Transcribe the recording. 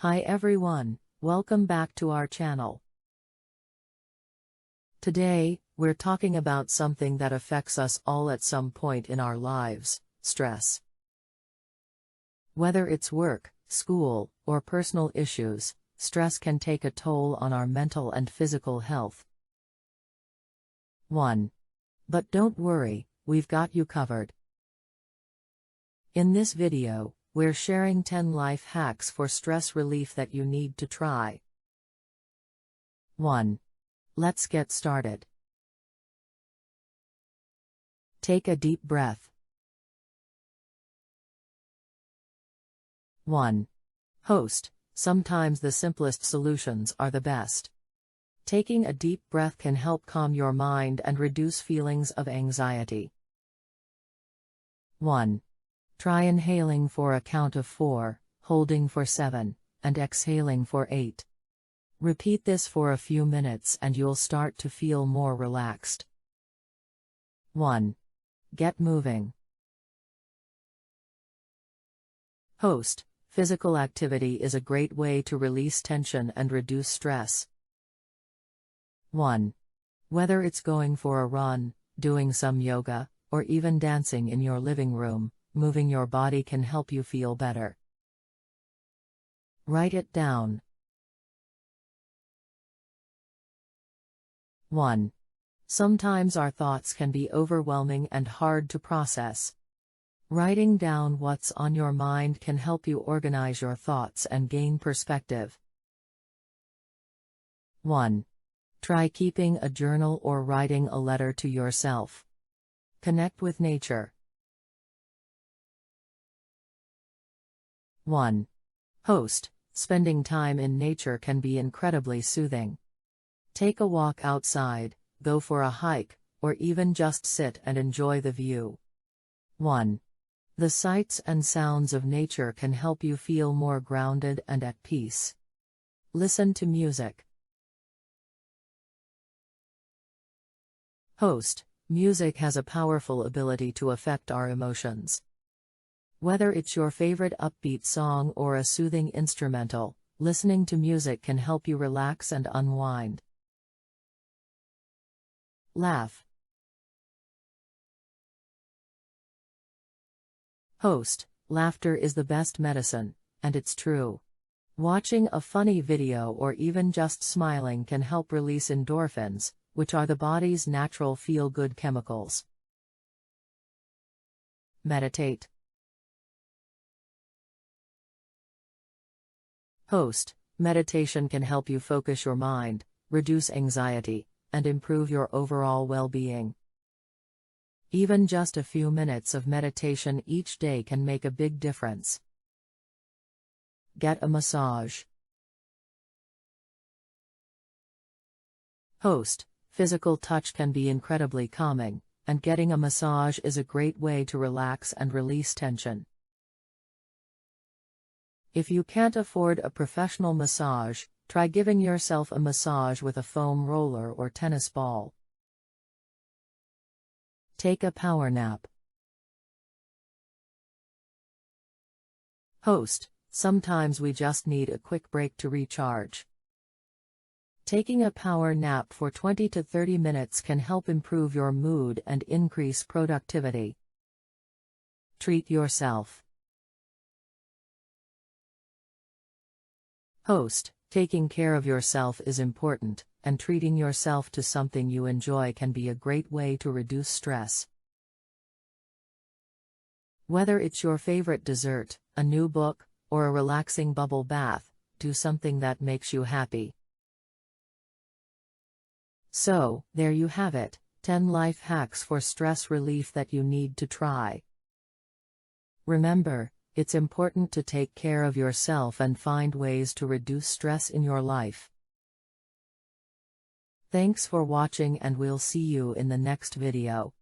Hi everyone, welcome back to our channel. Today, we're talking about something that affects us all at some point in our lives: stress. Whether it's work, school, or personal issues, stress can take a toll on our mental and physical health. 1. But don't worry, we've got you covered. In this video, we're sharing 10 life hacks for stress relief that you need to try. 1. Let's get started. Take a deep breath. 1. Host. Sometimes the simplest solutions are the best. Taking a deep breath can help calm your mind and reduce feelings of anxiety. 1. Try inhaling for a count of 4, holding for 7, and exhaling for 8. Repeat this for a few minutes and you'll start to feel more relaxed. 1. Get moving. Host. Physical activity is a great way to release tension and reduce stress. 1. Whether it's going for a run, doing some yoga, or even dancing in your living room, moving your body can help you feel better. Write it down. 1. Sometimes our thoughts can be overwhelming and hard to process. Writing down what's on your mind can help you organize your thoughts and gain perspective. 1. Try keeping a journal or writing a letter to yourself. Connect with nature. 1. Host. Spending time in nature can be incredibly soothing. Take a walk outside, go for a hike, or even just sit and enjoy the view. 1. The sights and sounds of nature can help you feel more grounded and at peace. Listen to music. Host. Music has a powerful ability to affect our emotions. Whether it's your favorite upbeat song or a soothing instrumental, listening to music can help you relax and unwind. Laugh. Host. Laughter is the best medicine, and it's true. Watching a funny video or even just smiling can help release endorphins, which are the body's natural feel-good chemicals. Meditate. Host. Meditation can help you focus your mind, reduce anxiety, and improve your overall well-being. Even just a few minutes of meditation each day can make a big difference. Get a massage. Host. Physical touch can be incredibly calming, and getting a massage is a great way to relax and release tension. If you can't afford a professional massage, try giving yourself a massage with a foam roller or tennis ball. Take a power nap. Host. Sometimes we just need a quick break to recharge. Taking a power nap for 20 to 30 minutes can help improve your mood and increase productivity. Treat yourself. Host. Taking care of yourself is important, and treating yourself to something you enjoy can be a great way to reduce stress. Whether it's your favorite dessert, a new book, or a relaxing bubble bath, do something that makes you happy. So, there you have it, 10 life hacks for stress relief that you need to try. Remember, it's important to take care of yourself and find ways to reduce stress in your life. Thanks for watching and we'll see you in the next video.